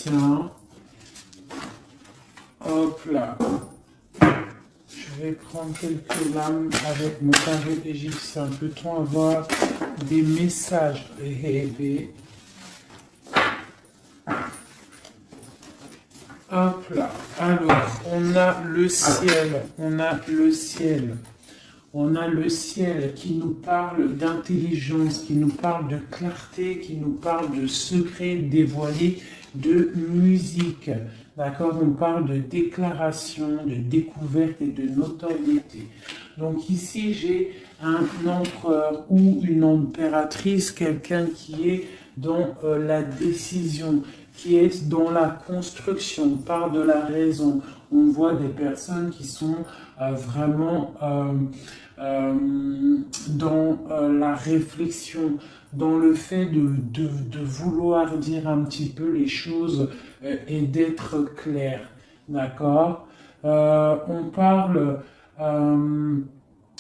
égyptien. Hop là. Je vais prendre quelques lames avec mon tarot égyptien. Peut-on avoir des messages rêvés? Hop là. Alors, on a le ciel. On a le ciel. On a le ciel qui nous parle d'intelligence, qui nous parle de clarté, qui nous parle de secrets dévoilés, de musique. D'accord? On parle de déclaration, de découverte et de notoriété. Donc ici, j'ai un empereur ou une impératrice, quelqu'un qui est dans la décision, qui est dans la construction, par de la raison. On voit des personnes qui sont vraiment dans la réflexion, dans le fait de vouloir dire un petit peu les choses et d'être clair. D'accord? On parle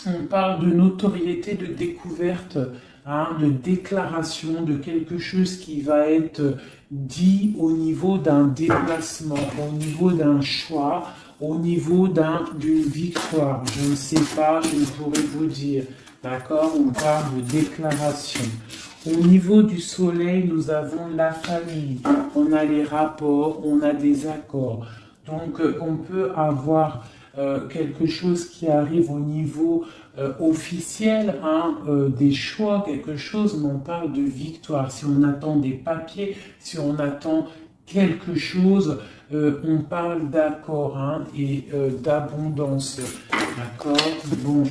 de notoriété, de découverte, hein, de déclaration, de quelque chose qui va être dit au niveau d'un déplacement, au niveau d'un choix, au niveau d'une victoire. Je ne sais pas, je ne pourrais vous dire. D'accord? On parle de déclaration. Au niveau du soleil, nous avons la famille, on a les rapports, on a des accords. Donc, on peut avoir quelque chose qui arrive au niveau officiel, hein, des choix, quelque chose, mais on parle de victoire. Si on attend des papiers, si on attend quelque chose, on parle d'accord, hein, et d'abondance. D'accord? Bon.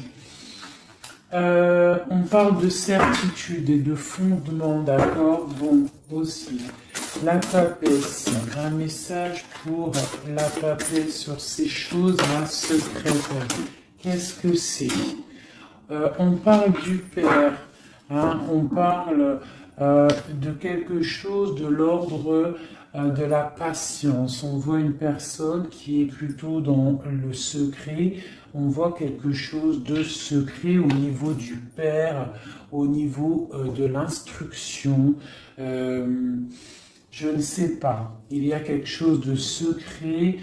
On parle de certitude et de fondement, d'accord? Bon, aussi. La papesse, un message pour la papesse sur ces choses-là secrètes. Qu'est-ce que c'est? On parle du Père, hein? On parle de quelque chose de l'ordre de la patience. On voit une personne qui est plutôt dans le secret. On voit quelque chose de secret au niveau du Père, au niveau de l'instruction. Je ne sais pas. Il y a quelque chose de secret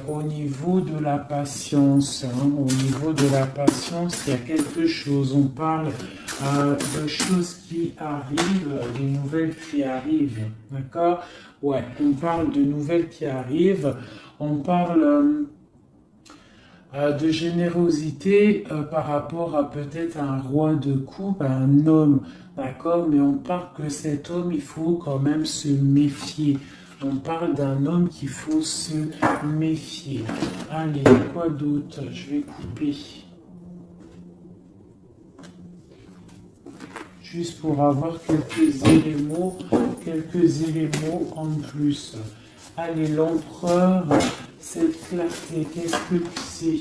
au niveau de la patience. Hein. Au niveau de la patience, il y a quelque chose. On parle de choses qui arrivent, des nouvelles qui arrivent. D'accord? Ouais, on parle de nouvelles qui arrivent. On parle de générosité par rapport à peut-être un roi de coupe, à un homme, d'accord, mais on parle que cet homme, il faut quand même se méfier. On parle d'un homme qu'il faut se méfier. Allez, quoi d'autre? Je vais couper. Juste pour avoir quelques éléments en plus. Allez, l'empereur, cette clarté, qu'est-ce que c'est?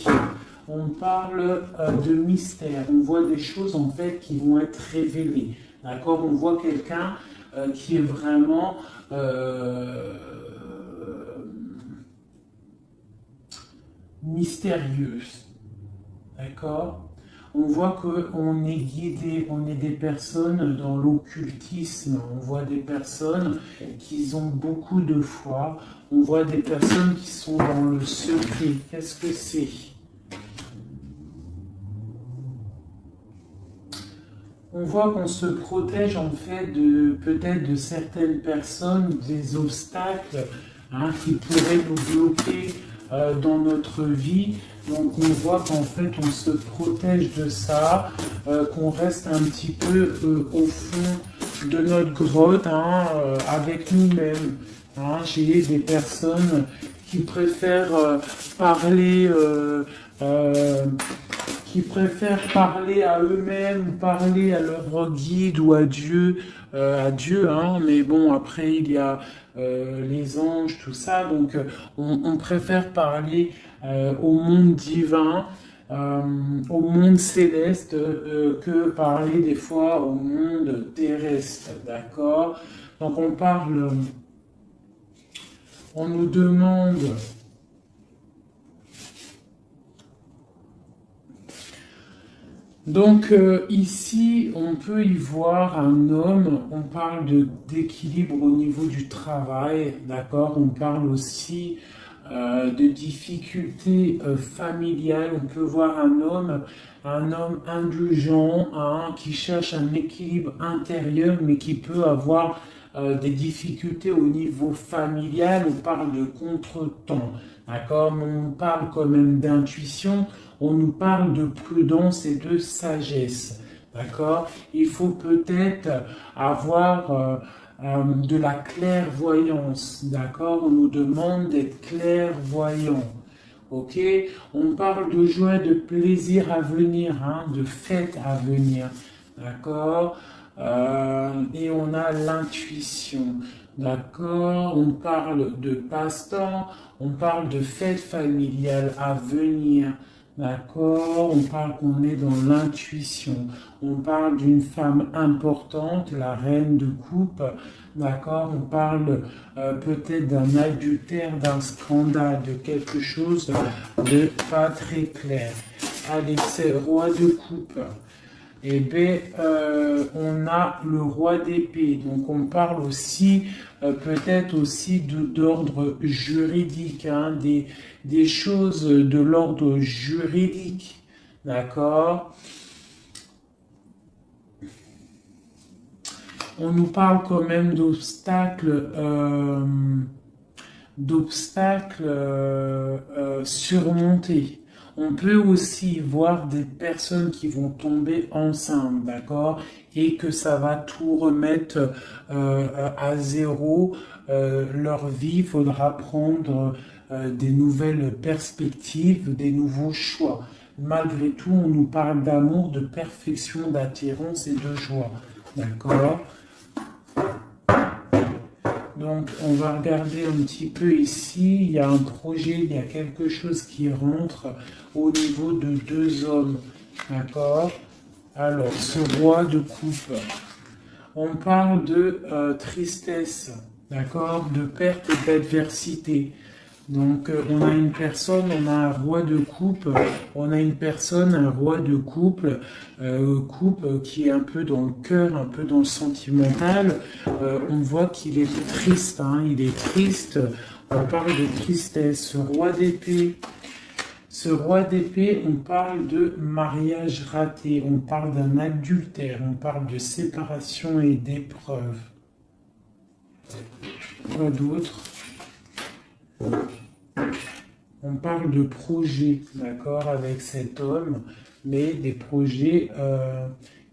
On parle de mystère, on voit des choses en fait qui vont être révélées. D'accord? On voit quelqu'un qui est vraiment mystérieuse. D'accord? On voit qu'on est guidé, on est des personnes dans l'occultisme, on voit des personnes qui ont beaucoup de foi, on voit des personnes qui sont dans le secret. Qu'est-ce que c'est? On voit qu'on se protège en fait de peut-être de certaines personnes, des obstacles, hein, qui pourraient nous bloquer dans notre vie. Donc on voit qu'en fait on se protège de ça, qu'on reste un petit peu au fond de notre grotte, hein, avec nous-mêmes. Hein. J'ai des personnes qui préfèrent parler à eux-mêmes, parler à leur guide ou à Dieu, hein, mais bon, après il y a les anges, tout ça, donc on préfère parler au monde divin, au monde céleste, que parler des fois au monde terrestre, d'accord? Donc on nous demande Donc ici, on peut y voir un homme, on parle d'équilibre au niveau du travail, d'accord? On parle aussi de difficultés familiales. On peut voir un homme indulgent, hein, qui cherche un équilibre intérieur, mais qui peut avoir des difficultés au niveau familial. On parle de contretemps, d'accord? Mais on parle quand même d'intuition. On nous parle de prudence et de sagesse, d'accord? Il faut peut-être avoir de la clairvoyance, d'accord? On nous demande d'être clairvoyant, ok? On parle de joie, de plaisir à venir, hein, de fête à venir, d'accord? Et on a l'intuition, d'accord? On parle de passe-temps, on parle de fête familiale à venir. D'accord, on parle qu'on est dans l'intuition, on parle d'une femme importante, la reine de coupe, d'accord, on parle peut-être d'un adultère, d'un scandale, de quelque chose de pas très clair. Allez, c'est roi de coupe. Eh bien, on a le roi d'épée. Donc, on parle aussi, peut-être aussi d'ordre juridique, hein, des choses de l'ordre juridique. D'accord? On nous parle quand même d'obstacles surmontés. On peut aussi voir des personnes qui vont tomber enceintes, d'accord, et que ça va tout remettre à zéro leur vie. Il faudra prendre des nouvelles perspectives, des nouveaux choix. Malgré tout, on nous parle d'amour, de perfection, d'attirance et de joie, d'accord. Donc, on va regarder un petit peu ici. Il y a un projet, il y a quelque chose qui rentre au niveau de deux hommes. D'accord? Alors, ce roi de coupe, on parle de tristesse, d'accord? De perte et d'adversité. Donc, on a une personne, on a un roi de coupe, on a une personne, un roi de couple, qui est un peu dans le cœur, un peu dans le sentimental. On voit qu'il est triste, hein, il est triste. On parle de tristesse. Ce roi d'épée, on parle de mariage raté, on parle d'un adultère, on parle de séparation et d'épreuve. Quoi d'autre? On parle de projets, d'accord, avec cet homme, mais des projets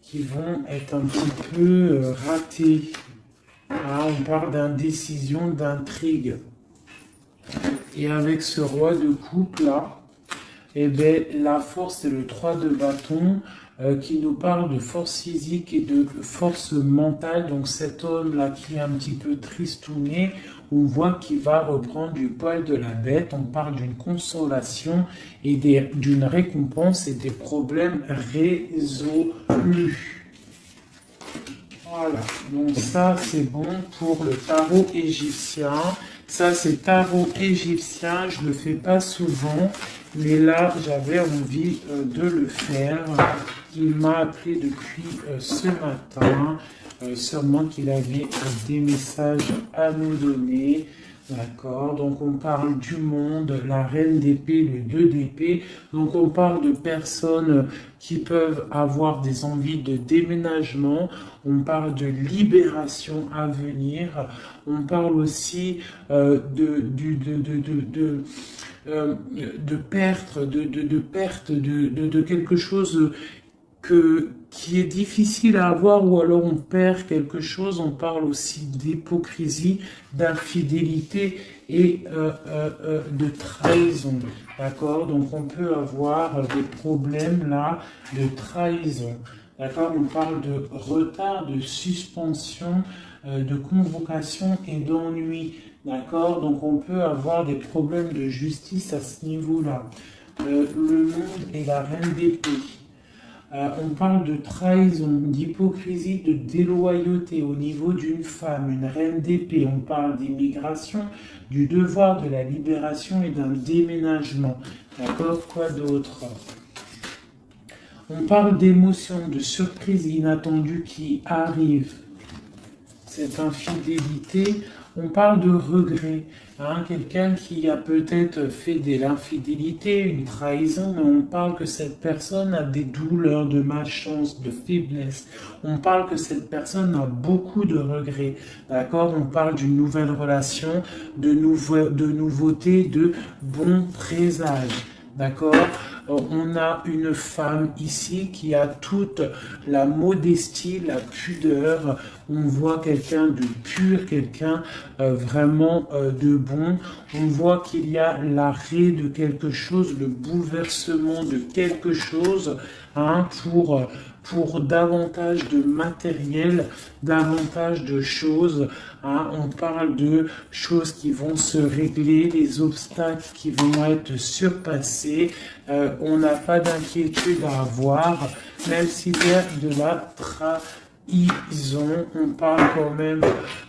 qui vont être un petit peu ratés. Ah, on parle d'indécision, d'intrigue. Et avec ce roi de coupe là, eh bien, la force, c'est le 3 de bâton qui nous parle de force physique et de force mentale. Donc cet homme-là qui est un petit peu tristouné, on voit qu'il va reprendre du poil de la bête. On parle d'une consolation et d'une récompense et des problèmes résolus. Voilà, donc ça c'est bon pour le tarot égyptien. Ça c'est tarot égyptien, je le fais pas souvent, mais là j'avais envie de le faire. Il m'a appelé depuis ce matin, sûrement qu'il avait des messages à nous donner. D'accord, donc on parle du monde, la reine d'épée, le 2 d'épée. Donc on parle de personnes qui peuvent avoir des envies de déménagement. On parle de libération à venir. On parle aussi de perte, de quelque chose qui est difficile à avoir, ou alors on perd quelque chose. On parle aussi d'hypocrisie, d'infidélité et de trahison. D'accord? Donc on peut avoir des problèmes là de trahison. D'accord? On parle de retard, de suspension, de convocation et d'ennui. D'accord? Donc on peut avoir des problèmes de justice à ce niveau-là. Le monde et la reine d'épée. On parle de trahison, d'hypocrisie, de déloyauté au niveau d'une femme, une reine d'épée. On parle d'immigration, du devoir de la libération et d'un déménagement. D'accord? Quoi d'autre? On parle d'émotions, de surprises inattendues qui arrivent. Cette infidélité, on parle de regret. Hein, quelqu'un qui a peut-être fait de l'infidélité, une trahison, mais on parle que cette personne a des douleurs, de malchance, de faiblesse. On parle que cette personne a beaucoup de regrets. D'accord? On parle d'une nouvelle relation, de nouveauté, de bons présages. D'accord? On a une femme ici qui a toute la modestie, la pudeur. On voit quelqu'un de pur, quelqu'un vraiment de bon. On voit qu'il y a l'arrêt de quelque chose, le bouleversement de quelque chose, hein, pour davantage de matériel, davantage de choses. Hein. On parle de choses qui vont se régler, des obstacles qui vont être surpassés. On n'a pas d'inquiétude à avoir, même s'il y a de la trahison. On parle quand même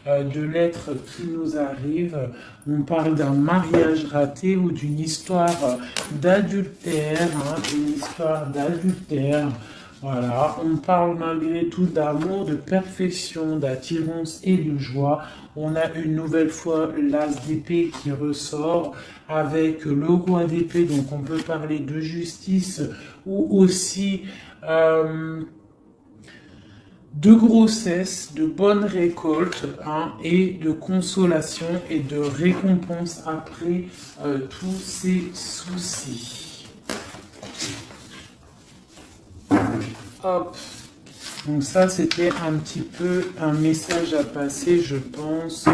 de l'être qui nous arrive. On parle d'un mariage raté ou d'une histoire d'adultère, hein, une histoire d'adultère. Voilà, on parle malgré tout d'amour, de perfection, d'attirance et de joie. On a une nouvelle fois l'as d'épée qui ressort avec le roi d'épée, donc on peut parler de justice ou aussi de grossesse, de bonne récolte, hein, et de consolation et de récompense après tous ces soucis. Hop. Donc ça, c'était un petit peu un message à passer, je pense,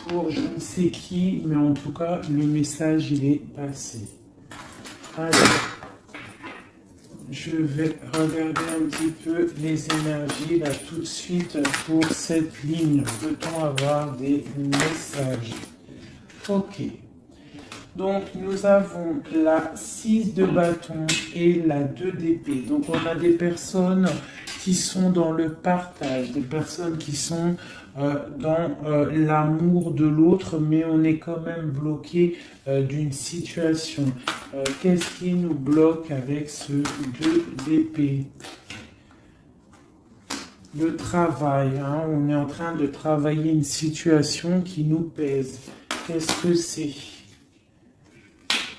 pour je ne sais qui, mais en tout cas, le message, il est passé. Alors, je vais regarder un petit peu les énergies, là, tout de suite, pour cette ligne. Peut-on avoir des messages? Ok. Donc, nous avons la 6 de bâton et la 2 d'épée. Donc, on a des personnes qui sont dans le partage, des personnes qui sont dans l'amour de l'autre, mais on est quand même bloqué d'une situation. Qu'est-ce qui nous bloque avec ce 2 d'épée? Le travail, hein, on est en train de travailler une situation qui nous pèse. Qu'est-ce que c'est?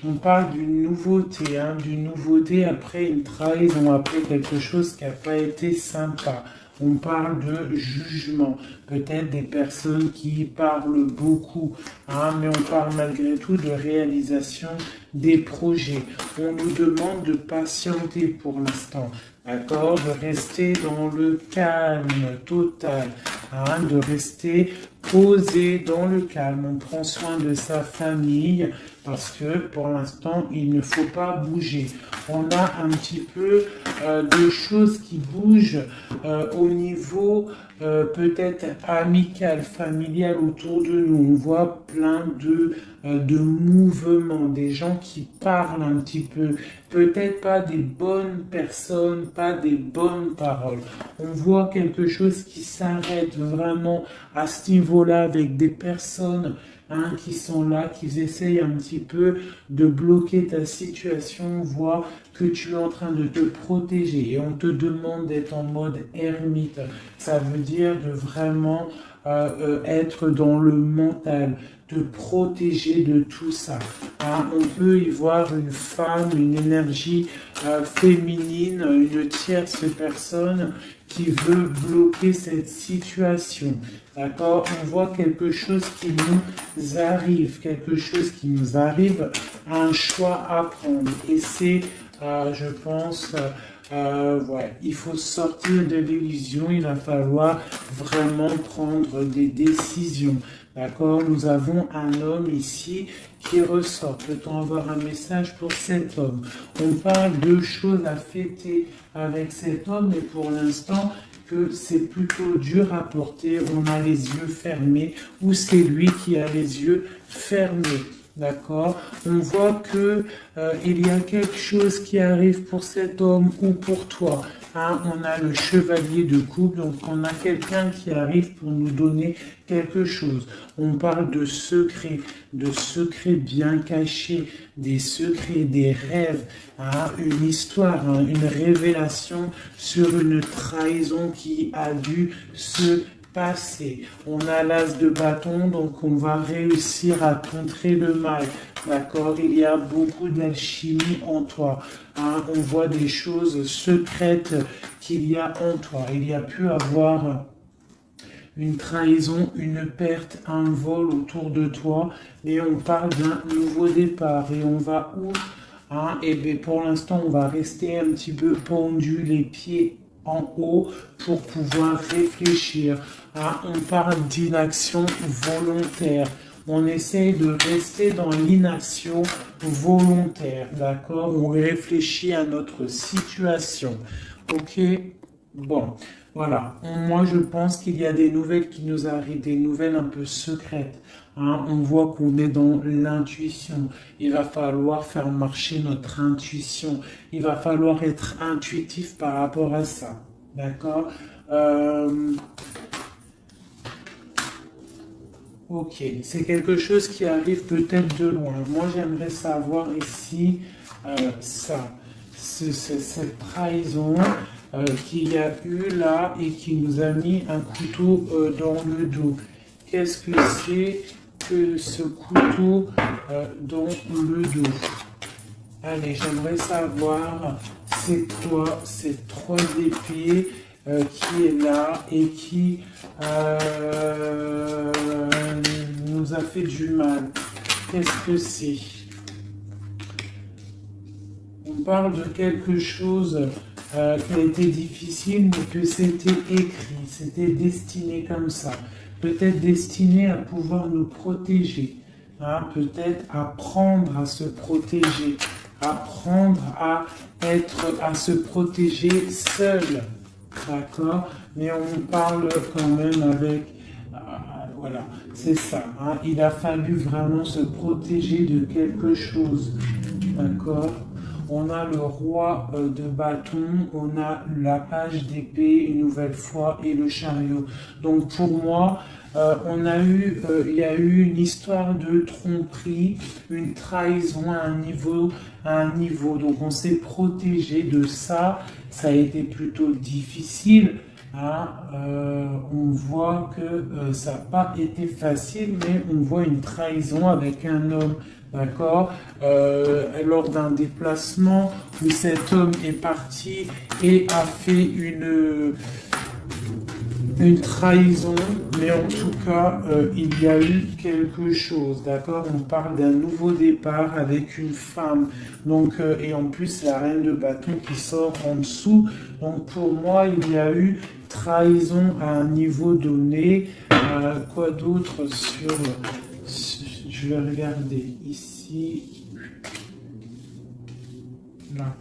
On parle d'une nouveauté, hein, d'une nouveauté après une trahison, après quelque chose qui n'a pas été sympa. On parle de jugement, peut-être des personnes qui parlent beaucoup, hein, mais on parle malgré tout de réalisation des projets. On nous demande de patienter pour l'instant, d'accord, de rester dans le calme total, hein, de rester posé dans le calme. On prend soin de sa famille parce que pour l'instant, il ne faut pas bouger. On a un petit peu de choses qui bougent au niveau peut-être amical, familial autour de nous. On voit plein de mouvements, des gens qui parlent un petit peu, peut-être pas des bonnes personnes, pas des bonnes paroles. On voit quelque chose qui s'arrête vraiment à ce niveau-là avec des personnes, hein, qui sont là, qui essayent un petit peu de bloquer ta situation, voient que tu es en train de te protéger et on te demande d'être en mode ermite. Ça veut dire de vraiment être dans le mental, te protéger de tout ça. Hein, on peut y voir une femme, une énergie féminine, une tierce personne qui veut bloquer cette situation. D'accord? On voit quelque chose qui nous arrive, un choix à prendre. Et c'est, je pense, ouais, il faut sortir de l'illusion, il va falloir vraiment prendre des décisions. D'accord? Nous avons un homme ici qui ressort. Peut-on avoir un message pour cet homme? On parle de choses à fêter avec cet homme, mais pour l'instant, que c'est plutôt dur à porter. On a les yeux fermés ou c'est lui qui a les yeux fermés. D'accord? On voit que il y a quelque chose qui arrive pour cet homme ou pour toi. Hein, on a le chevalier de coupe, donc on a quelqu'un qui arrive pour nous donner quelque chose. On parle de secrets bien cachés, des secrets, des rêves, hein, une histoire, hein, une révélation sur une trahison qui a dû se passer. On a l'as de bâton, donc on va réussir à contrer le mal. D'accord? Il y a beaucoup d'alchimie en toi. Hein? On voit des choses secrètes qu'il y a en toi. Il y a pu avoir une trahison, une perte, un vol autour de toi. Et on parle d'un nouveau départ. Et on va où? Hein? Et bien pour l'instant, on va rester un petit peu pendu, les pieds en haut pour pouvoir réfléchir. Hein? On parle d'inaction volontaire. On essaye de rester dans l'inaction volontaire, d'accord? On réfléchit à notre situation, ok? Bon, voilà. Moi, je pense qu'il y a des nouvelles qui nous arrivent, des nouvelles un peu secrètes. Hein? On voit qu'on est dans l'intuition. Il va falloir faire marcher notre intuition. Il va falloir être intuitif par rapport à ça, d'accord? Ok, c'est quelque chose qui arrive peut-être de loin. Moi, j'aimerais savoir ici cette trahison qu'il y a eu là et qui nous a mis un couteau dans le dos. Qu'est-ce que c'est que ce couteau dans le dos? Allez, j'aimerais savoir, c'est quoi cette 3 épées qui est là et qui nous a fait du mal. Qu'est-ce que c'est? On parle de quelque chose qui a été difficile, mais que c'était écrit, c'était destiné comme ça. Peut-être destiné à pouvoir nous protéger, hein, peut-être apprendre à se protéger, apprendre à se protéger seul. D'accord? Mais on parle quand même avec... voilà, c'est ça. Hein? Il a fallu vraiment se protéger de quelque chose. D'accord? On a le roi de bâton, on a la page d'épée une nouvelle fois et le chariot. Donc pour moi, il y a eu une histoire de tromperie, une trahison à un niveau. Donc on s'est protégé de ça. Ça a été plutôt difficile. Hein. On voit que ça n'a pas été facile, mais on voit une trahison avec un homme. D'accord, lors d'un déplacement où cet homme est parti et a fait une trahison, mais en tout cas, il y a eu quelque chose, d'accord? On parle d'un nouveau départ avec une femme, donc, et en plus la reine de bâton qui sort en dessous. Donc pour moi, il y a eu trahison à un niveau donné. Quoi d'autre je vais regarder ici, là.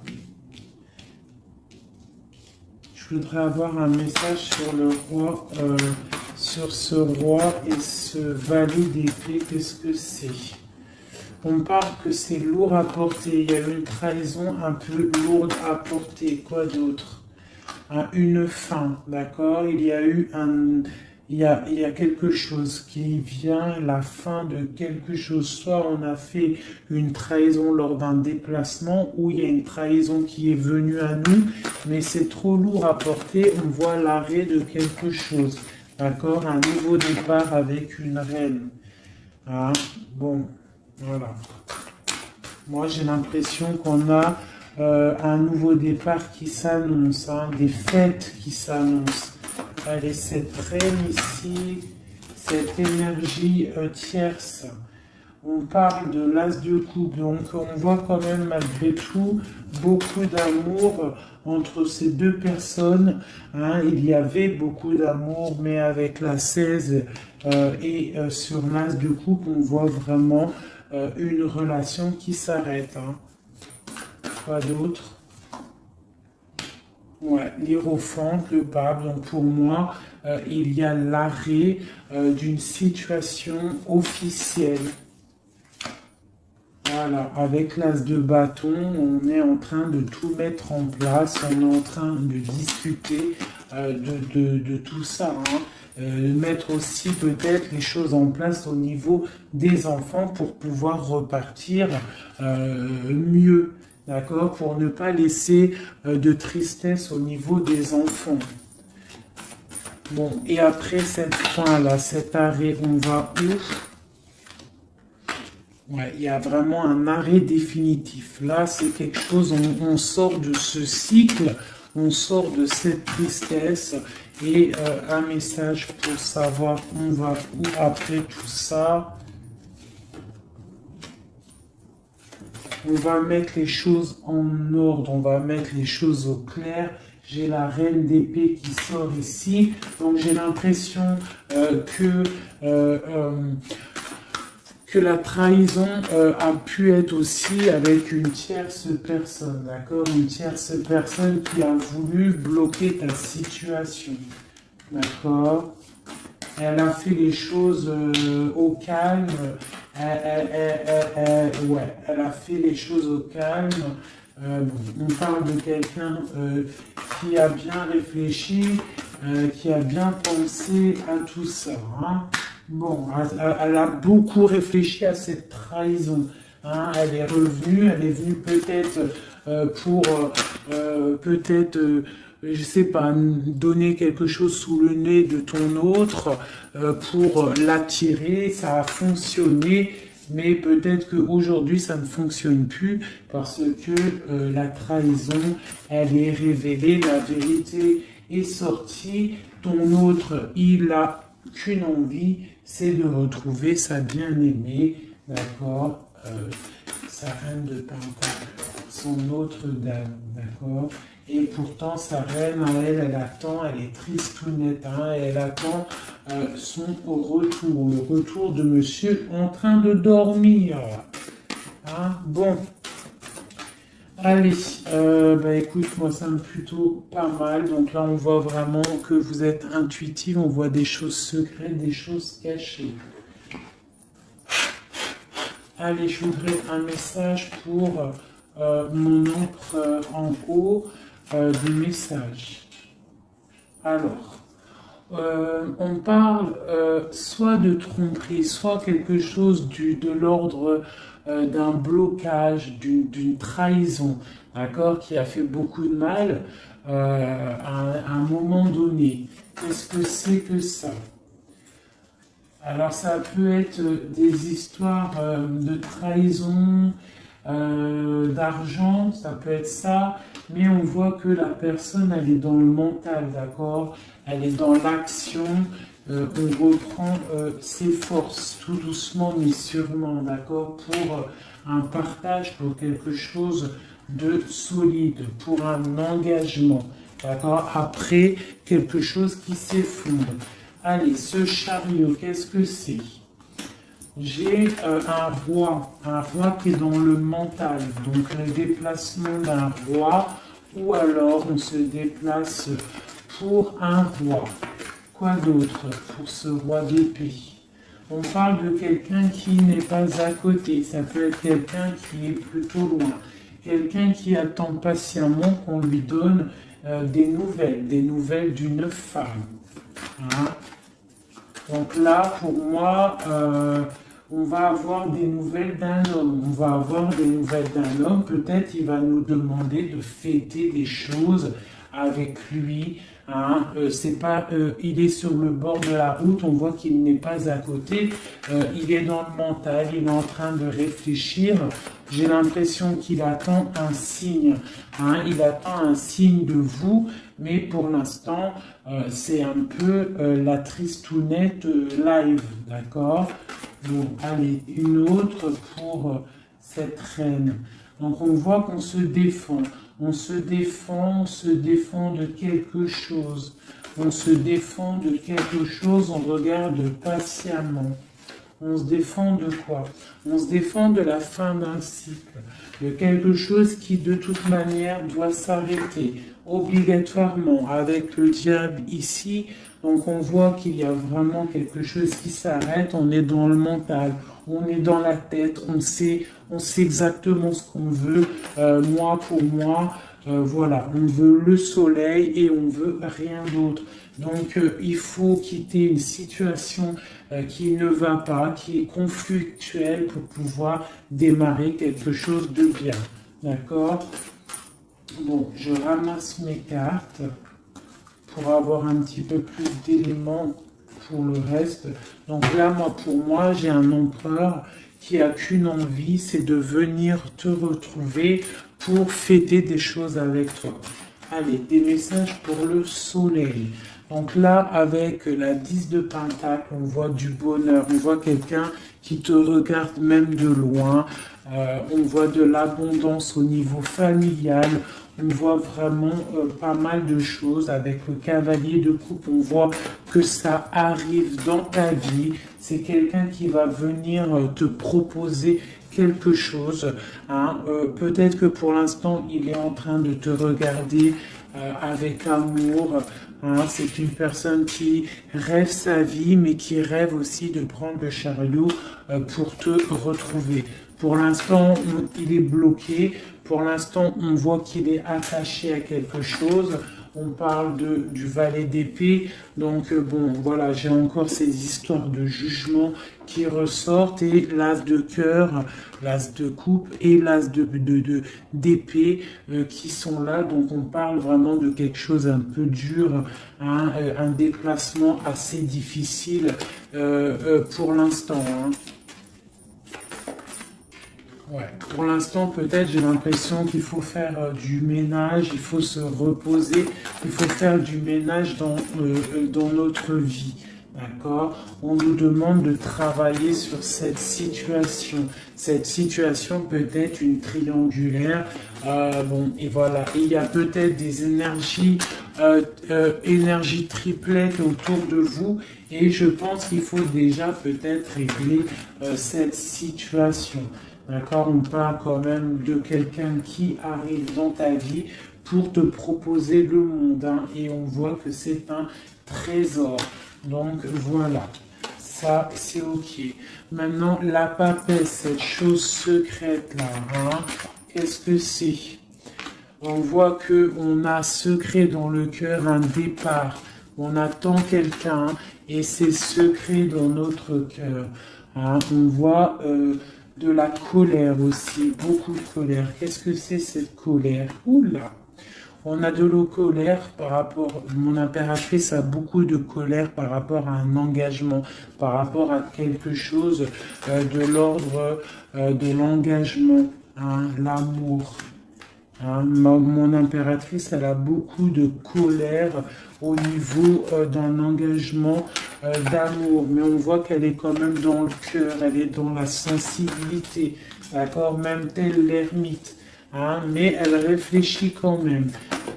Je voudrais avoir un message sur le roi, sur ce roi et ce valet d'épée. Qu'est-ce que c'est? On parle que c'est lourd à porter. Il y a une trahison un peu lourde à porter. Quoi d'autre? Une fin, d'accord? Il y a eu il y a quelque chose qui vient, la fin de quelque chose. Soit on a fait une trahison lors d'un déplacement, ou il y a une trahison qui est venue à nous, mais c'est trop lourd à porter, on voit l'arrêt de quelque chose. D'accord? Un nouveau départ avec une reine. Hein? Bon, voilà. Moi, j'ai l'impression qu'on a un nouveau départ qui s'annonce, hein, des fêtes qui s'annoncent. Allez, cette reine ici, cette énergie tierce. On parle de l'as de coupe, donc on voit quand même malgré tout beaucoup d'amour entre ces deux personnes. Hein. Il y avait beaucoup d'amour, mais avec la 16 et sur l'as de coupe, on voit vraiment une relation qui s'arrête. Hein. Quoi d'autre? Ouais, l'hiérophant, le pape. Donc pour moi, il y a l'arrêt d'une situation officielle. Voilà. Voilà, avec l'as de bâton, on est en train de tout mettre en place, on est en train de discuter de tout ça, hein. Mettre aussi peut-être les choses en place au niveau des enfants pour pouvoir repartir mieux, d'accord, pour ne pas laisser de tristesse au niveau des enfants. Bon, et après cette fin-là, cet arrêt, on va où? Ouais, il y a vraiment un arrêt définitif. Là, c'est quelque chose, on sort de ce cycle, on sort de cette tristesse et un message pour savoir on va où après tout ça. On va mettre les choses en ordre, on va mettre les choses au clair. J'ai la reine d'épée qui sort ici, donc j'ai l'impression que la trahison a pu être aussi avec une tierce personne, d'accord? Une tierce personne qui a voulu bloquer ta situation, d'accord? Elle a fait les choses au calme, ouais, elle a fait les choses au calme. On parle de quelqu'un qui a bien réfléchi, qui a bien pensé à tout ça, hein? Bon, elle a beaucoup réfléchi à cette trahison, hein. Elle est venue peut-être pour peut-être, je sais pas, donner quelque chose sous le nez de ton autre pour l'attirer. Ça a fonctionné, mais peut-être qu'aujourd'hui ça ne fonctionne plus parce que la trahison, elle est révélée, la vérité est sortie. Ton autre, il a qu'une envie, c'est de retrouver sa bien-aimée, d'accord, sa reine de Pentacle, son autre dame, d'accord. Et pourtant, sa reine, elle attend, elle est tristounette, hein, elle attend son retour, le retour de monsieur en train de dormir. Hein, bon. Allez, écoute, moi ça me plutôt pas mal. Donc là, on voit vraiment que vous êtes intuitive, on voit des choses secrètes, des choses cachées. Allez, je voudrais un message pour mon ombre en haut des messages. Alors, on parle soit de tromperie, soit quelque chose de l'ordre d'un blocage, d'une trahison, d'accord, qui a fait beaucoup de mal à un moment donné. Qu'est-ce que c'est que ça? Alors ça peut être des histoires de trahison, d'argent, ça peut être ça, mais on voit que la personne, elle est dans le mental, d'accord? Elle est dans l'action, on reprend ses forces, tout doucement mais sûrement, d'accord? Pour un partage, pour quelque chose de solide, pour un engagement, d'accord? Après, quelque chose qui s'effondre. Allez, ce chariot, qu'est-ce que c'est? J'ai un roi qui est dans le mental, donc le déplacement d'un roi, ou alors on se déplace pour un roi. Quoi d'autre pour ce roi d'épée? On parle de quelqu'un qui n'est pas à côté, ça peut être quelqu'un qui est plutôt loin, quelqu'un qui attend patiemment qu'on lui donne des nouvelles d'une femme. Hein? Donc là, pour moi, on va avoir des nouvelles d'un homme. On va avoir des nouvelles d'un homme. Peut-être il va nous demander de fêter des choses avec lui. Hein. C'est pas, il est sur le bord de la route. On voit qu'il n'est pas à côté. Il est dans le mental. Il est en train de réfléchir. J'ai l'impression qu'il attend un signe. Hein. Il attend un signe de vous. Mais pour l'instant, c'est un peu la tristounette live, d'accord? Bon, allez, une autre pour cette reine. Donc on voit qu'on se défend. On se défend de quelque chose. On se défend de quelque chose, on regarde patiemment. On se défend de quoi? On se défend de la fin d'un cycle, de quelque chose qui de toute manière doit s'arrêter, obligatoirement, avec le diable ici. Donc on voit qu'il y a vraiment quelque chose qui s'arrête, on est dans le mental, on est dans la tête, on sait exactement ce qu'on veut, moi pour moi, voilà, on veut le soleil et on veut rien d'autre. Donc il faut quitter une situation qui ne va pas, qui est conflictuelle pour pouvoir démarrer quelque chose de bien. D'accord? Bon, je ramasse mes cartes pour avoir un petit peu plus d'éléments pour le reste. Donc là, pour moi, j'ai un empereur qui a qu'une envie, c'est de venir te retrouver pour fêter des choses avec toi. Allez, des messages pour le soleil. Donc là, avec la 10 de Pentacle, on voit du bonheur, on voit quelqu'un qui te regarde même de loin, on voit de l'abondance au niveau familial, on voit vraiment pas mal de choses. Avec le cavalier de coupe, on voit que ça arrive dans ta vie. C'est quelqu'un qui va venir te proposer quelque chose. Hein. Peut-être que pour l'instant, il est en train de te regarder avec amour. Hein. C'est une personne qui rêve sa vie, mais qui rêve aussi de prendre le chariot pour te retrouver. Pour l'instant, il est bloqué. Pour l'instant, on voit qu'il est attaché à quelque chose. On parle du valet d'épée. Donc, bon, voilà, j'ai encore ces histoires de jugement qui ressortent. Et l'as de cœur, l'as de coupe et l'as d'épée qui sont là. Donc, on parle vraiment de quelque chose un peu dur, hein, un déplacement assez difficile pour l'instant. Hein. Ouais. Pour l'instant, peut-être, j'ai l'impression qu'il faut faire du ménage, il faut se reposer, il faut faire du ménage dans notre vie. D'accord? On nous demande de travailler sur cette situation. Cette situation peut être une triangulaire. Bon, et voilà. Il y a peut-être des énergies triplettes autour de vous. Et je pense qu'il faut déjà peut-être régler cette situation. D'accord, on parle quand même de quelqu'un qui arrive dans ta vie pour te proposer le monde. Hein, et on voit que c'est un trésor. Donc voilà, ça c'est ok. Maintenant, la papesse, cette chose secrète là, hein, qu'est-ce que c'est? On voit qu'on a secret dans le cœur un départ. On attend quelqu'un et c'est secret dans notre cœur. Hein, on voit... de la colère aussi, beaucoup de colère. Qu'est-ce que c'est cette colère? Oula! On a de la colère par rapport, mon impératrice a beaucoup de colère par rapport à un engagement, par rapport à quelque chose de l'ordre de l'engagement, hein, l'amour. Hein, mon impératrice, elle a beaucoup de colère au niveau d'un engagement d'amour, mais on voit qu'elle est quand même dans le cœur, elle est dans la sensibilité, d'accord, même tel l'ermite, hein, mais elle réfléchit quand même.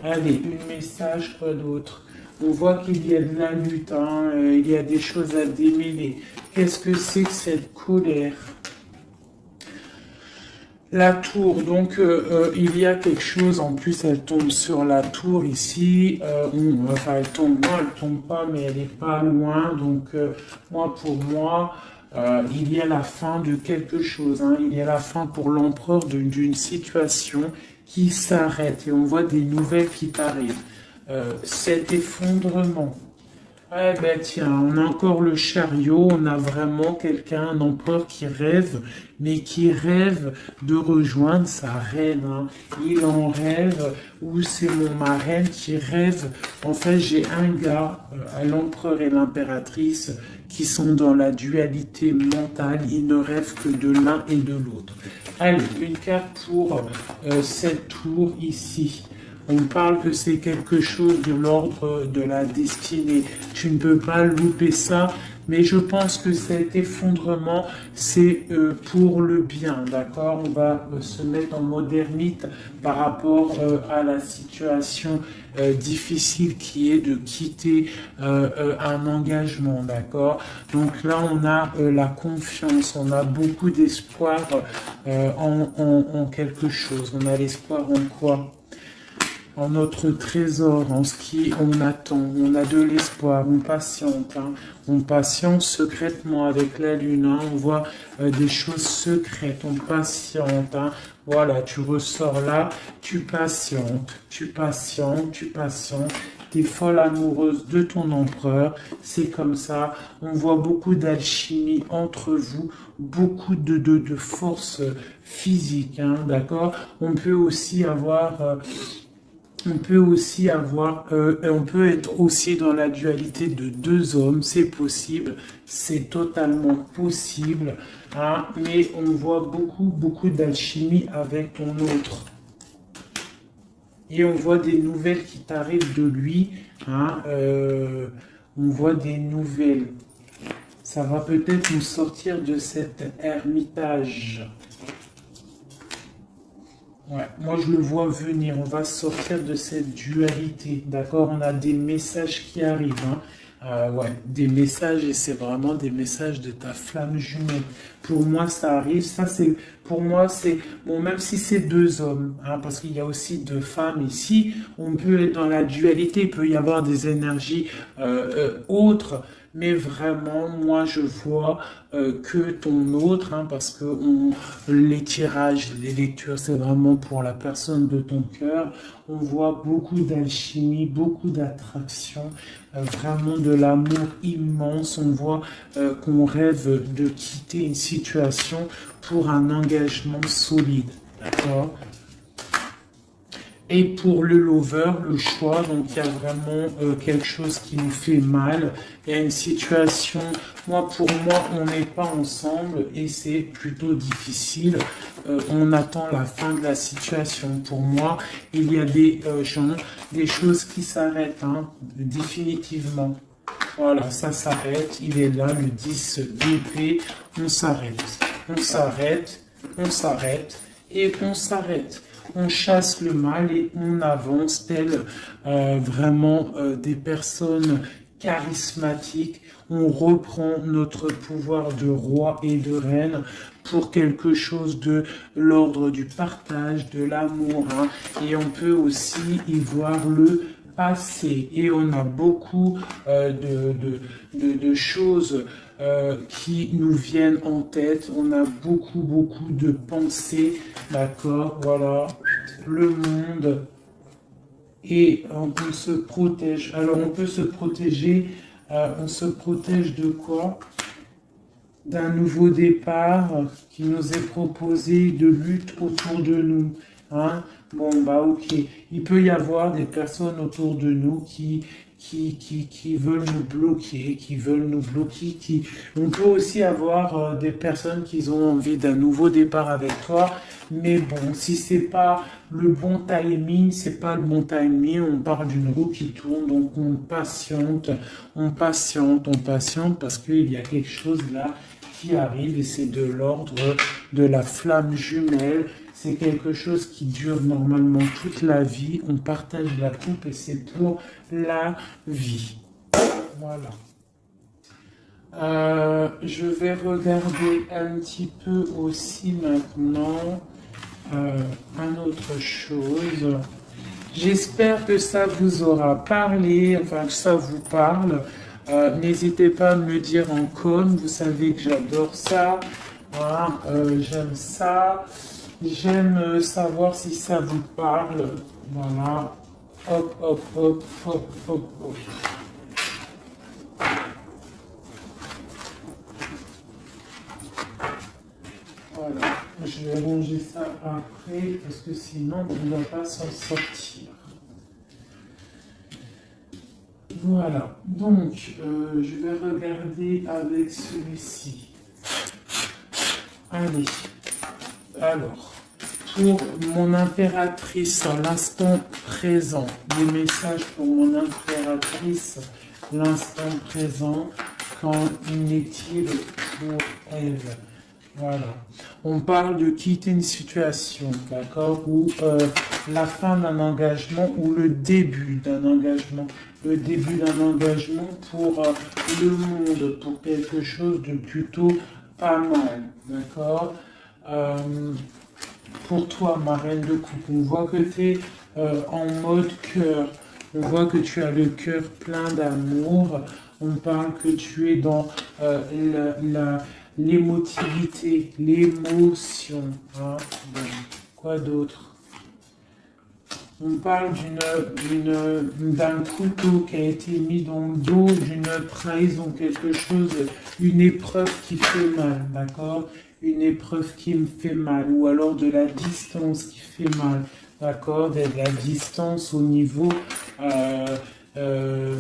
Allez, un message, quoi d'autre? On voit qu'il y a de la lutte, hein, il y a des choses à démêler. Qu'est-ce que c'est que cette colère? La tour, donc il y a quelque chose, en plus elle tombe sur la tour ici, enfin elle tombe, non elle tombe pas, mais elle est pas loin, donc moi pour moi, il y a la fin de quelque chose, hein, il y a la fin pour l'empereur d'une situation qui s'arrête, et on voit des nouvelles qui arrivent. Cet effondrement. Eh ben tiens, on a encore le chariot, on a vraiment quelqu'un, un empereur qui rêve, mais qui rêve de rejoindre sa reine. Hein. Il en rêve, ou c'est mon marraine qui rêve. En fait, j'ai un gars, l'empereur et l'impératrice, qui sont dans la dualité mentale. Ils ne rêvent que de l'un et de l'autre. Allez, une carte pour cette tour ici. On parle que c'est quelque chose de l'ordre de la destinée. Tu ne peux pas louper ça, mais je pense que cet effondrement, c'est pour le bien, d'accord? On va se mettre en mode ermite par rapport à la situation difficile qui est de quitter un engagement, d'accord? Donc là, on a la confiance, on a beaucoup d'espoir en quelque chose. On a l'espoir en quoi? en notre trésor, en ce qui on attend. On a de l'espoir, on patiente. Hein. On patiente secrètement avec la lune. Hein. On voit des choses secrètes. On patiente. Hein. Voilà, tu ressors là, tu patientes, tu patientes, tu patientes. T'es folle amoureuse de ton empereur, c'est comme ça. On voit beaucoup d'alchimie entre vous, beaucoup de force physique, hein, d'accord? On peut aussi avoir, on peut aussi avoir, on peut être aussi dans la dualité de deux hommes, c'est possible, c'est totalement possible, hein, mais on voit beaucoup d'alchimie avec ton autre. Et on voit des nouvelles qui t'arrivent de lui. Hein, on voit des nouvelles. Ça va peut-être nous sortir de cet ermitage. Ouais, moi je le vois venir. On va sortir de cette dualité. D'accord? On a des messages qui arrivent. Hein. Ouais, des messages et c'est vraiment des messages de ta flamme jumelle. Pour moi, ça arrive. Ça, c'est pour moi, c'est bon, même si c'est deux hommes, hein, parce qu'il y a aussi deux femmes ici. On peut être dans la dualité. Il peut y avoir des énergies autres. Mais vraiment, moi, je vois que ton autre, hein, parce que les tirages, les lectures, c'est vraiment pour la personne de ton cœur. On voit beaucoup d'alchimie, beaucoup d'attraction, vraiment de l'amour immense. On voit qu'on rêve de quitter une situation pour un engagement solide. D'accord ? Et pour le lover, le choix, donc il y a vraiment quelque chose qui nous fait mal. Il y a une situation, pour moi, on n'est pas ensemble et c'est plutôt difficile. On attend la fin de la situation. Pour moi, il y a des gens, des choses qui s'arrêtent, hein, définitivement. Voilà, ça s'arrête. Il est là, le 10 d'épée. On s'arrête. On s'arrête. On s'arrête. Et on s'arrête. On chasse le mal et on avance tel vraiment des personnes charismatiques. On reprend notre pouvoir de roi et de reine pour quelque chose de l'ordre du partage, de l'amour. Hein. Et on peut aussi y voir le passé. Et on a beaucoup de choses qui nous viennent en tête. On a beaucoup de pensées, d'accord, voilà, le monde, et on peut se protéger. Alors on peut se protéger, on se protège de quoi? D'un nouveau départ qui nous est proposé, de lutte autour de nous. Hein? Bon, ok. Il peut y avoir des personnes autour de nous qui veulent nous bloquer, On peut aussi avoir des personnes qui ont envie d'un nouveau départ avec toi. Mais bon, si c'est pas le bon timing, on parle d'une roue qui tourne, donc on patiente parce qu'il y a quelque chose là qui arrive et c'est de l'ordre de la flamme jumelle. C'est quelque chose qui dure normalement toute la vie. On partage la coupe et c'est pour la vie. Voilà. Je vais regarder un petit peu aussi maintenant une autre chose. J'espère que ça vous aura parlé, enfin que ça vous parle. N'hésitez pas à me le dire en com, vous savez que j'adore ça. Voilà, j'aime ça. J'aime savoir si ça vous parle. Voilà. Hop. Voilà. Je vais ranger ça après parce que sinon on ne va pas s'en sortir. Voilà. Donc, je vais regarder avec celui-ci. Allez. Alors, pour mon impératrice à l'instant présent, des messages pour mon impératrice, l'instant présent, qu'en est-il pour elle? Voilà. On parle de quitter une situation, d'accord, ou la fin d'un engagement ou le début d'un engagement. Le début d'un engagement pour le monde, pour quelque chose de plutôt pas mal, d'accord. Pour toi, ma reine de coupe, on voit que tu es en mode cœur. On voit que tu as le cœur plein d'amour. On parle que tu es dans l'émotivité, l'émotion. Hein. Bon. Quoi d'autre? On parle d'un couteau qui a été mis dans le dos, d'une trahison, quelque chose, une épreuve qui fait mal, d'accord? Une épreuve qui me fait mal, ou alors de la distance qui fait mal, d'accord? De la distance au niveau de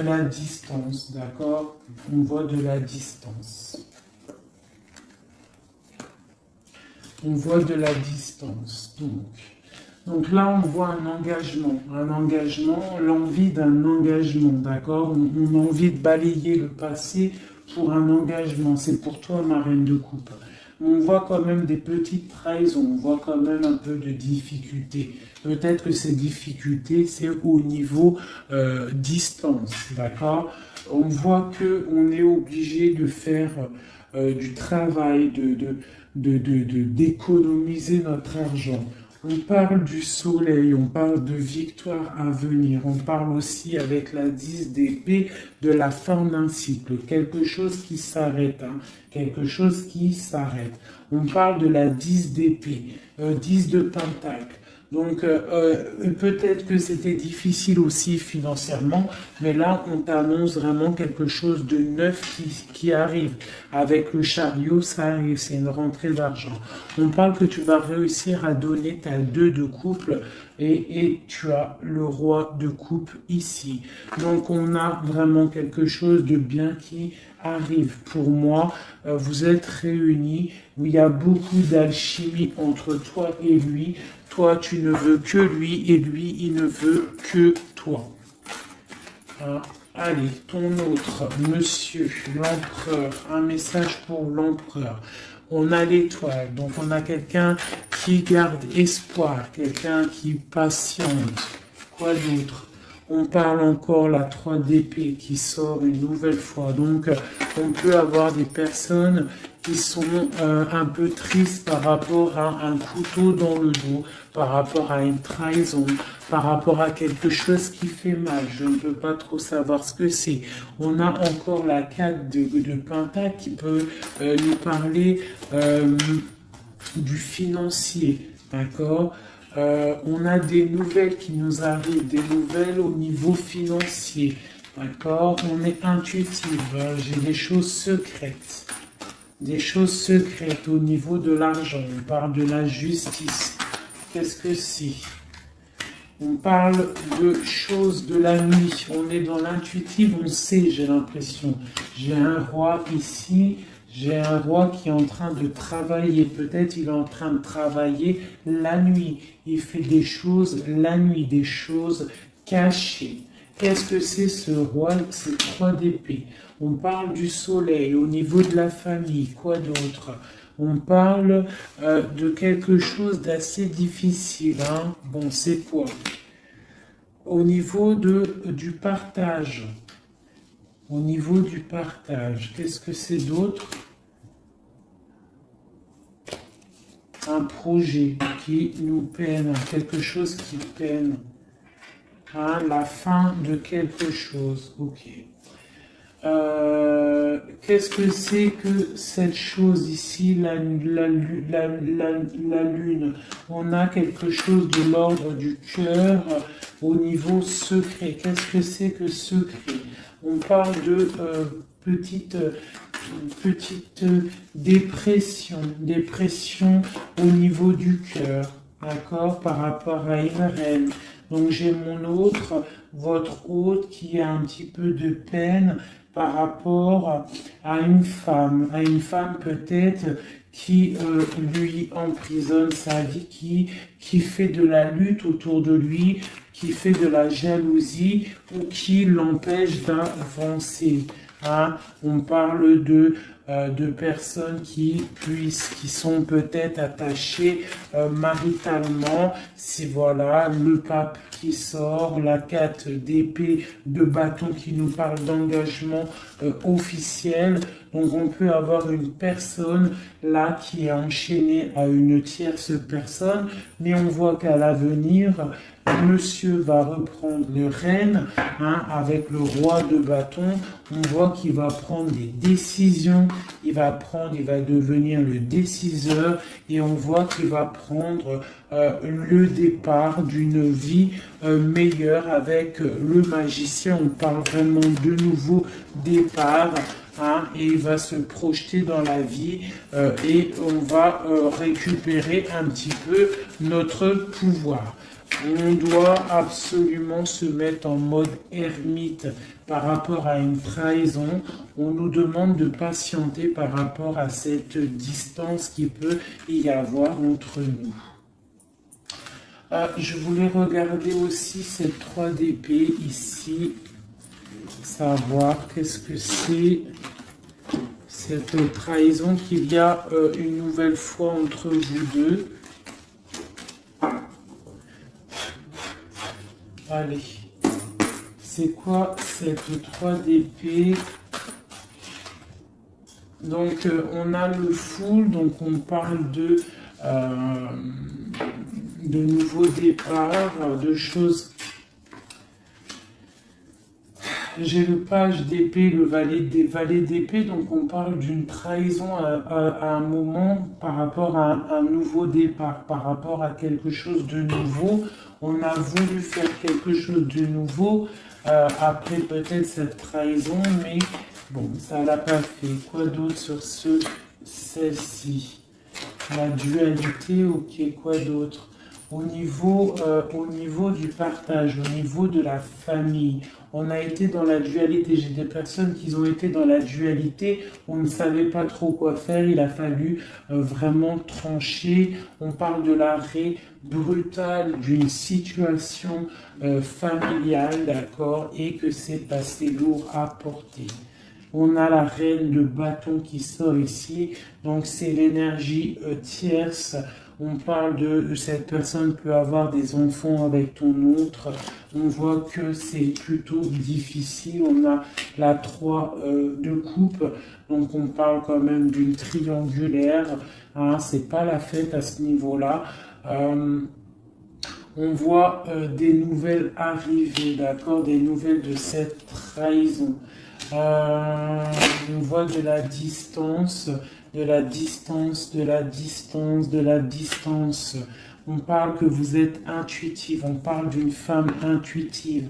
la distance, d'accord? On voit de la distance. On voit de la distance, donc là, on voit un engagement, l'envie d'un engagement, d'accord? On a envie de balayer le passé pour un engagement. C'est pour toi, ma reine de coupe. On voit quand même des petites trahisons, on voit quand même un peu de difficultés. Peut-être que ces difficultés, c'est au niveau distance, d'accord? On voit qu'on est obligé de faire du travail, d'économiser notre argent. On parle du soleil, on parle de victoire à venir, on parle aussi avec la 10 d'épée de la fin d'un cycle, quelque chose qui s'arrête, hein, quelque chose qui s'arrête. On parle de la 10 d'épée, 10 de pentacle. Donc peut-être que c'était difficile aussi financièrement, mais là on t'annonce vraiment quelque chose de neuf qui arrive. Avec le chariot, ça arrive, c'est une rentrée d'argent. On parle que tu vas réussir à donner ta 2 de couple et tu as le roi de coupe ici. Donc on a vraiment quelque chose de bien qui arrive. Pour moi, vous êtes réunis, où il y a beaucoup d'alchimie entre toi et lui. Toi, tu ne veux que lui et lui, il ne veut que toi. Hein? Allez, ton autre, monsieur, l'empereur, un message pour l'empereur. On a l'étoile, donc on a quelqu'un qui garde espoir, quelqu'un qui patiente. Quoi d'autre? On parle encore la 3 d'épée qui sort une nouvelle fois. Donc, on peut avoir des personnes qui sont un peu tristes par rapport à un couteau dans le dos, par rapport à une trahison, par rapport à quelque chose qui fait mal. Je ne peux pas trop savoir ce que c'est. On a encore la 4 de pentacle qui peut nous parler du financier, d'accord? On a des nouvelles qui nous arrivent, des nouvelles au niveau financier, d'accord? On est intuitif, j'ai des choses secrètes au niveau de l'argent. On parle de la justice. Qu'est-ce que c'est? On parle de choses de la nuit. On est dans l'intuitif, on sait, j'ai l'impression. J'ai un roi ici. J'ai un roi qui est en train de travailler. Peut-être il est en train de travailler la nuit. Il fait des choses la nuit, des choses cachées. Qu'est-ce que c'est ce roi? C'est 3 d'épée. On parle du soleil au niveau de la famille. Quoi d'autre? On parle de quelque chose d'assez difficile. Hein? Bon, c'est quoi? Au niveau du partage. Au niveau du partage, qu'est-ce que c'est d'autre? Un projet qui nous peine, quelque chose qui peine. Hein, la fin de quelque chose. Ok. Qu'est-ce que c'est que cette chose ici, la lune? On a quelque chose de l'ordre du cœur au niveau secret. Qu'est-ce que c'est que secret? On parle de petite dépression au niveau du cœur, d'accord, par rapport à une reine. Donc j'ai mon autre, votre hôte, qui a un petit peu de peine par rapport à une femme peut-être qui lui emprisonne sa vie, qui fait de la lutte autour de lui, qui fait de la jalousie ou qui l'empêche d'avancer. Hein? On parle de personnes qui sont peut-être attachées maritalement. Si voilà, le pape qui sort, la 4 d'épée de bâton qui nous parle d'engagement officiel. Donc on peut avoir une personne là qui est enchaînée à une tierce personne, mais on voit qu'à l'avenir, monsieur va reprendre le règne avec le roi de bâton. On voit qu'il va prendre des décisions, il va devenir le déciseur et on voit qu'il va prendre le départ d'une vie meilleure avec le magicien. On parle vraiment de nouveau départ. Et il va se projeter dans la vie et on va récupérer un petit peu notre pouvoir. On doit absolument se mettre en mode ermite par rapport à une trahison. On nous demande de patienter par rapport à cette distance qui peut y avoir entre nous. Je voulais regarder aussi cette 3 d'épée ici, savoir qu'est-ce que c'est cette trahison qu'il y a une nouvelle fois entre vous deux. Allez, c'est quoi cette 3 d'épée? Donc on a le full, donc on parle de nouveaux départs, de choses. J'ai le page d'épée, le valet d'épée, donc on parle d'une trahison à un moment par rapport à un nouveau départ, par rapport à quelque chose de nouveau. On a voulu faire quelque chose de nouveau après peut-être cette trahison, mais bon, ça l'a pas fait. Quoi d'autre sur celle-ci? La dualité, ok, quoi d'autre? Au niveau du partage, au niveau de la famille, on a été dans la dualité. J'ai des personnes qui ont été dans la dualité, on ne savait pas trop quoi faire, il a fallu vraiment trancher. On parle de l'arrêt brutal d'une situation familiale, d'accord, et que c'est assez lourd à porter. On a la reine de bâton qui sort ici, donc c'est l'énergie tierce. On parle de cette personne peut avoir des enfants avec ton autre. On voit que c'est plutôt difficile. On a la 3 de coupe, donc on parle quand même d'une triangulaire. C'est pas la fête à ce niveau-là. On voit des nouvelles arriver, d'accord, des nouvelles de cette trahison. On voit de la distance, de la distance, de la distance, de la distance. On parle que vous êtes intuitive, on parle d'une femme intuitive,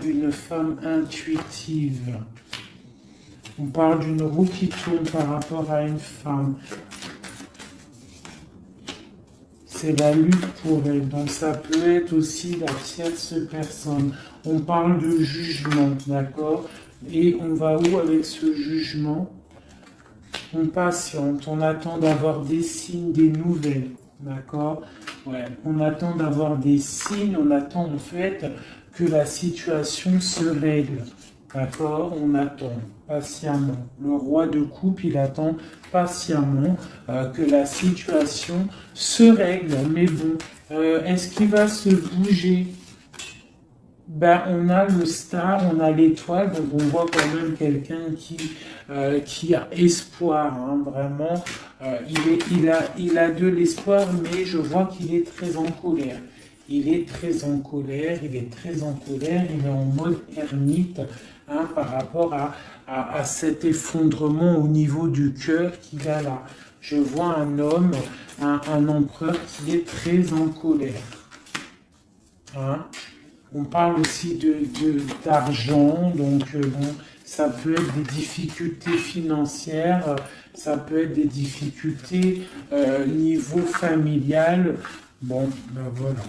une femme intuitive. On parle d'une roue qui tourne par rapport à une femme. C'est la lutte pour elle, donc ça peut être aussi la tierce personne. On parle de jugement, d'accord? Et on va où avec ce jugement? On patiente, on attend d'avoir des signes, des nouvelles, d'accord? Ouais, on attend d'avoir des signes, on attend en fait que la situation se règle, d'accord? On attend patiemment. Le roi de coupe, il attend patiemment que la situation se règle. Mais bon, est-ce qu'il va se bouger? Ben, on a le star, on a l'étoile, donc on voit quand même quelqu'un qui a espoir, vraiment. Il a de l'espoir, mais je vois qu'il est très en colère. Il est très en colère, il est très en colère, il est en mode ermite par rapport à cet effondrement au niveau du cœur qu'il a là. Je vois un homme, un empereur qui est très en colère. On parle aussi d'argent, donc bon, ça peut être des difficultés financières, ça peut être des difficultés niveau familial. Bon, ben voilà.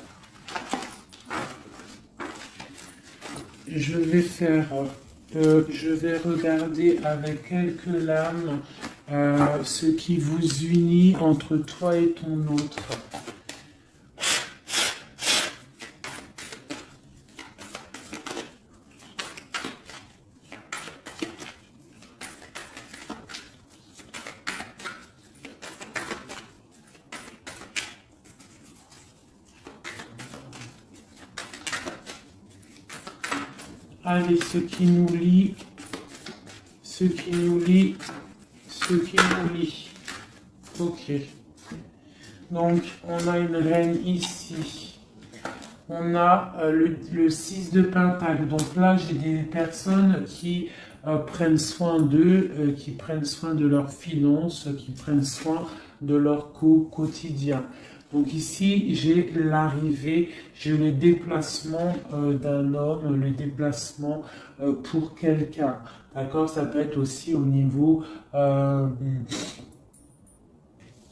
Je vais regarder avec quelques lames ce qui vous unit entre toi et ton autre. Allez, ce qui nous lie, ce qui nous lie. Ok. Donc, on a une reine ici. On a le 6 de Pentacle. Donc là, j'ai des personnes qui prennent soin d'eux, qui prennent soin de leurs finances, qui prennent soin de leur quotidien. Donc ici, j'ai l'arrivée, j'ai le déplacement d'un homme, le déplacement pour quelqu'un. D'accord? Ça peut être aussi au niveau...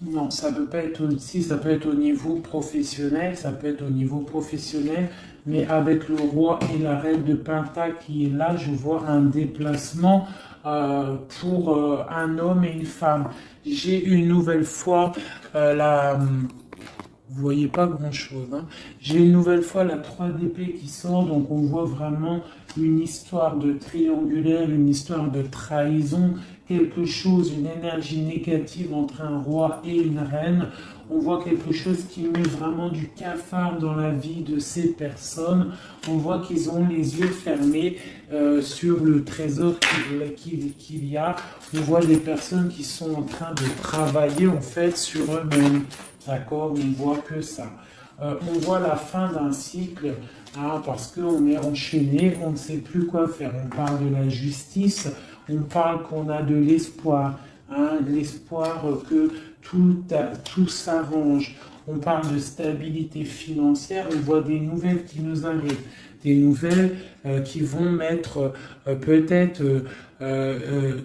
non, ça peut pas être aussi, ça peut être au niveau professionnel, ça peut être au niveau professionnel, mais avec le roi et la reine de Pentacle qui est là, je vois un déplacement pour un homme et une femme. J'ai une nouvelle fois vous voyez pas grand-chose, hein. J'ai une nouvelle fois la 3 d'épée qui sort, donc on voit vraiment une histoire de triangulaire, une histoire de trahison, quelque chose, une énergie négative entre un roi et une reine. On voit quelque chose qui met vraiment du cafard dans la vie de ces personnes. On voit qu'ils ont les yeux fermés sur le trésor qu'il y a. On voit des personnes qui sont en train de travailler en fait sur eux-mêmes. D'accord, on ne voit que ça. On voit la fin d'un cycle, hein, parce qu'on est enchaîné, on ne sait plus quoi faire. On parle de la justice, on parle qu'on a de l'espoir, hein, l'espoir que tout s'arrange. On parle de stabilité financière, on voit des nouvelles qui nous arrivent, des nouvelles qui vont mettre peut-être,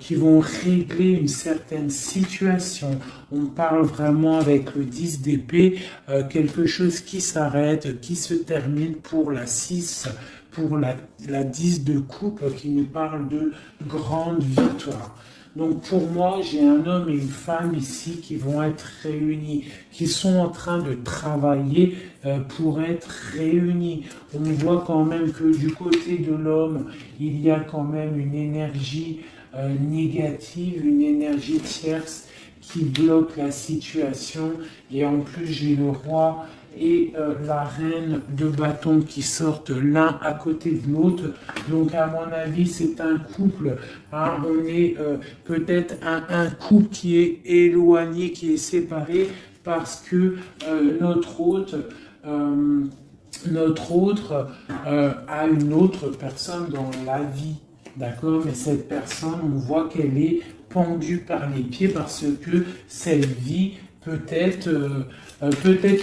qui vont régler une certaine situation. On parle vraiment avec le 10 d'épée, quelque chose qui s'arrête, qui se termine pour la 6, pour la 10 de coupe qui nous parle de grande victoire. Donc pour moi, j'ai un homme et une femme ici qui vont être réunis, qui sont en train de travailler pour être réunis. On voit quand même que du côté de l'homme, il y a quand même une énergie négative, une énergie tierce qui bloque la situation. Et en plus, j'ai le roi et la reine de bâton qui sortent l'un à côté de l'autre. Donc à mon avis, c'est un couple, hein, on est peut-être un couple qui est éloigné, qui est séparé parce que notre hôte a une autre personne dans la vie. D'accord? Mais cette personne, on voit qu'elle est pendue par les pieds parce que cette vie peut-être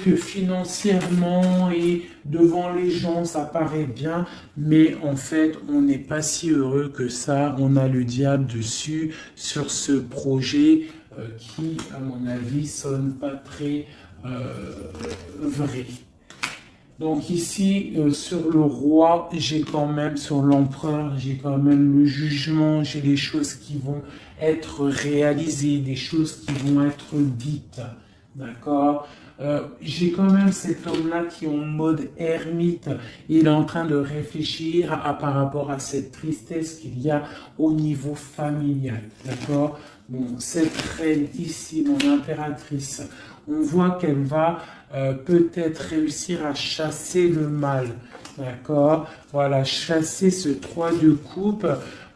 que financièrement et devant les gens, ça paraît bien, mais en fait, on n'est pas si heureux que ça. On a le diable dessus sur ce projet qui, à mon avis, sonne pas très vrai. Donc ici, sur le roi, j'ai quand même, sur l'empereur, j'ai quand même le jugement, j'ai les choses qui vont être réalisées, des choses qui vont être dites. D'accord? J'ai quand même cet homme-là qui est en mode ermite. Il est en train de réfléchir par rapport à cette tristesse qu'il y a au niveau familial. D'accord? Bon, cette reine ici, mon impératrice, on voit qu'elle va peut-être réussir à chasser le mal. D'accord? Voilà, chasser ce 3 de coupe.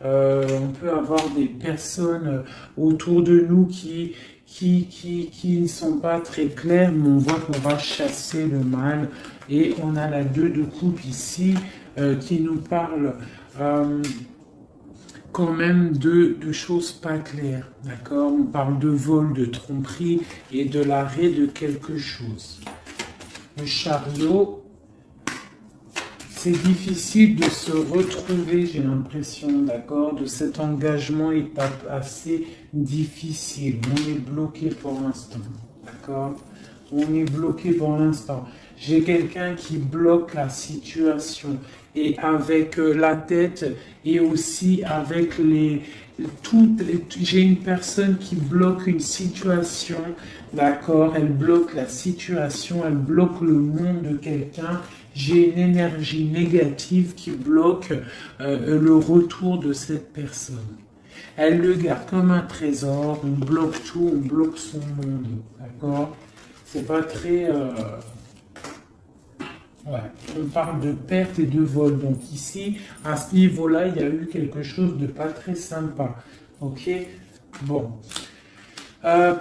On peut avoir des personnes autour de nous qui ne sont pas très claires, mais on voit qu'on va chasser le mal. Et on a la 2 de coupe ici qui nous parle quand même de choses pas claires, d'accord? On parle de vol, de tromperie et de l'arrêt de quelque chose. Le chariot, c'est difficile de se retrouver, j'ai l'impression, d'accord? De cet engagement est assez difficile. On est bloqué pour l'instant, d'accord? On est bloqué pour l'instant. J'ai quelqu'un qui bloque la situation et avec la tête et aussi avec j'ai une personne qui bloque une situation, d'accord? Elle bloque la situation, elle bloque le monde de quelqu'un. J'ai une énergie négative qui bloque le retour de cette personne. Elle le garde comme un trésor, on bloque tout, on bloque son monde, d'accord? C'est pas très... Ouais. On parle de perte et de vol. Donc ici, à ce niveau-là, il y a eu quelque chose de pas très sympa. Ok? Bon.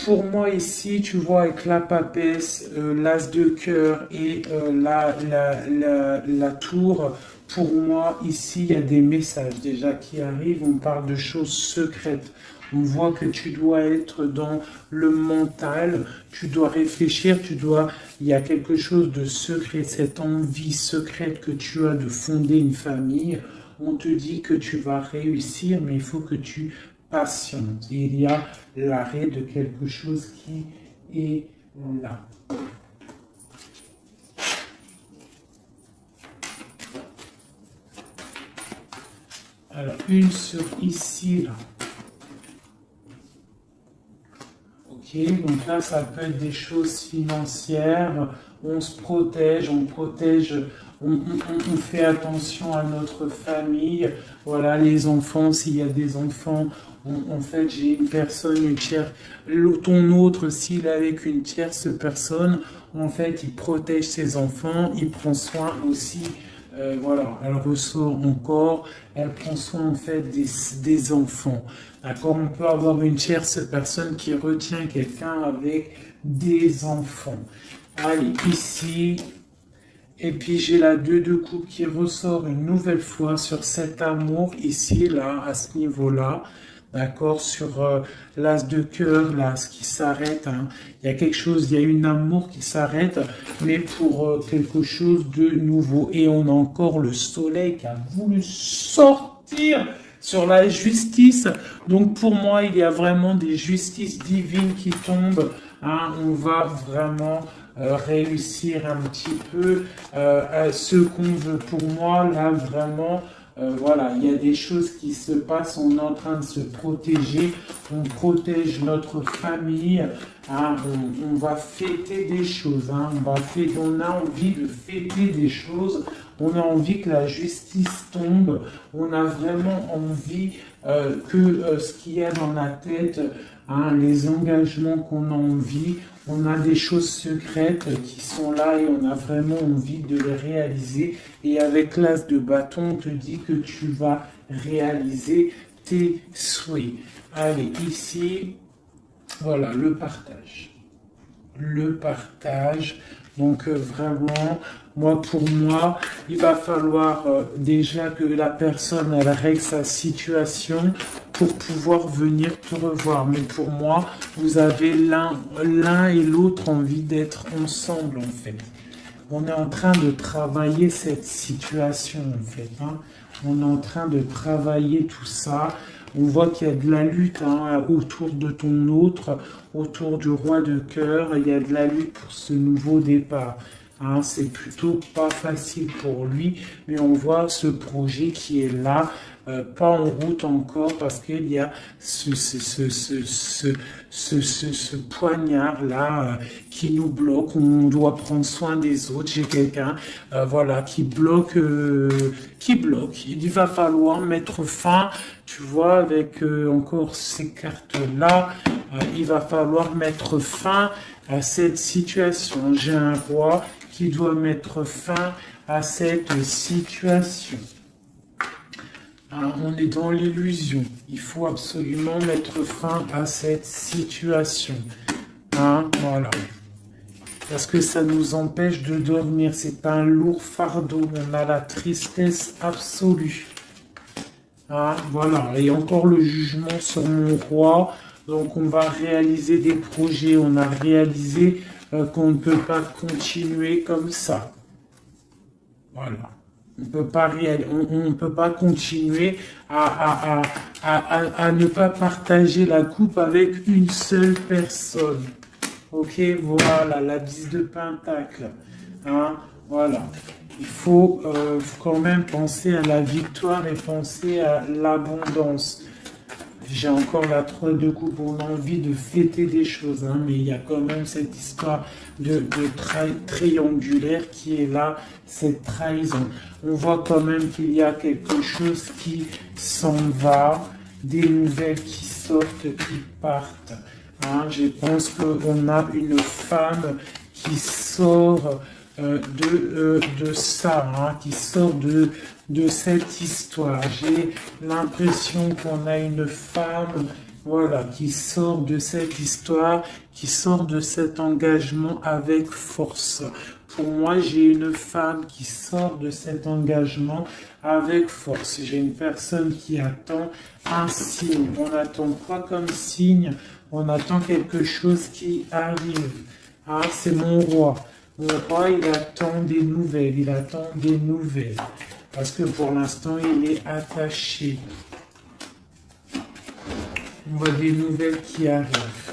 Pour moi ici, tu vois, avec la papesse, l'as de cœur et la tour, pour moi ici, il y a des messages déjà qui arrivent. On parle de choses secrètes. On voit que tu dois être dans le mental, tu dois réfléchir, il y a quelque chose de secret, cette envie secrète que tu as de fonder une famille. On te dit que tu vas réussir, mais il faut que tu patientes. Il y a l'arrêt de quelque chose qui est là. Alors, une sur ici, là. Ok, donc là, ça peut être des choses financières. On se protège, on fait attention à notre famille. Voilà, les enfants, s'il y a des enfants, en fait, j'ai une personne, une tierce, ton autre, s'il est avec une tierce personne, en fait, il protège ses enfants, il prend soin aussi. Voilà, elle ressort encore, elle prend soin en fait des enfants. D'accord, on peut avoir une tierce personne qui retient quelqu'un avec des enfants. Allez, ici, et puis j'ai la 2 de coupe qui ressort une nouvelle fois sur cet amour ici, là, à ce niveau-là. D'accord, sur l'as de cœur, l'as qui s'arrête. Hein. Il y a quelque chose, il y a une amour qui s'arrête, mais pour quelque chose de nouveau. Et on a encore le soleil qui a voulu sortir sur la justice. Donc pour moi, il y a vraiment des justices divines qui tombent. Hein. On va vraiment réussir un petit peu ce qu'on veut. Pour moi, là, vraiment, voilà, il y a des choses qui se passent, on est en train de se protéger, on protège notre famille, hein, on va fêter des choses, hein, on a envie de fêter des choses, on a envie que la justice tombe, on a vraiment envie que ce qu'il y a dans la tête, hein, les engagements qu'on a envie, on a des choses secrètes qui sont là et on a vraiment envie de les réaliser. Et avec l'as de bâton, on te dit que tu vas réaliser tes souhaits. Allez, ici, voilà, le partage. Le partage. Donc vraiment, pour moi, il va falloir déjà que la personne elle règle sa situation pour pouvoir venir te revoir. Mais pour moi, vous avez l'un et l'autre envie d'être ensemble en fait. On est en train de travailler cette situation en fait. Hein. On est en train de travailler tout ça. On voit qu'il y a de la lutte hein, autour de ton autre, autour du roi de cœur. Il y a de la lutte pour ce nouveau départ. Hein, c'est plutôt pas facile pour lui, mais on voit ce projet qui est là, pas en route encore, parce qu'il y a ce poignard-là qui nous bloque. On doit prendre soin des autres. J'ai quelqu'un voilà, qui bloque, Il va falloir mettre fin, tu vois, avec encore ces cartes-là, il va falloir mettre fin à cette situation. J'ai un roi qui doit mettre fin à cette situation. Alors, on est dans l'illusion. Il faut absolument mettre fin à cette situation. Hein, voilà. Parce que ça nous empêche de dormir. C'est pas un lourd fardeau. On a la tristesse absolue. Hein, voilà. Et encore le jugement sur mon roi. Donc on va réaliser des projets. On a réalisé qu'on ne peut pas continuer comme ça. Voilà. On ne peut pas continuer à ne pas partager la coupe avec une seule personne. Ok, voilà, la 10 de pentacle. Hein, voilà. Il faut quand même penser à la victoire et penser à l'abondance. J'ai encore la 3 de coupe, on a envie de fêter des choses, hein, mais il y a quand même cette histoire de triangulaire qui est là, cette trahison. On voit quand même qu'il y a quelque chose qui s'en va, des nouvelles qui sortent, qui partent. Hein, je pense qu'on a une femme qui sort de ça, hein, qui sort de cette histoire. J'ai l'impression qu'on a une femme Voilà, qui sort de cette histoire, qui sort de cet engagement avec force. Pour moi, j'ai une femme qui sort de cet engagement avec force. J'ai une personne qui attend un signe. On n'attend pas comme signe, on attend quelque chose qui arrive. Ah, c'est mon roi. Mon roi, il attend des nouvelles, il attend des nouvelles. Parce que pour l'instant, il est attaché. On voit des nouvelles qui arrivent.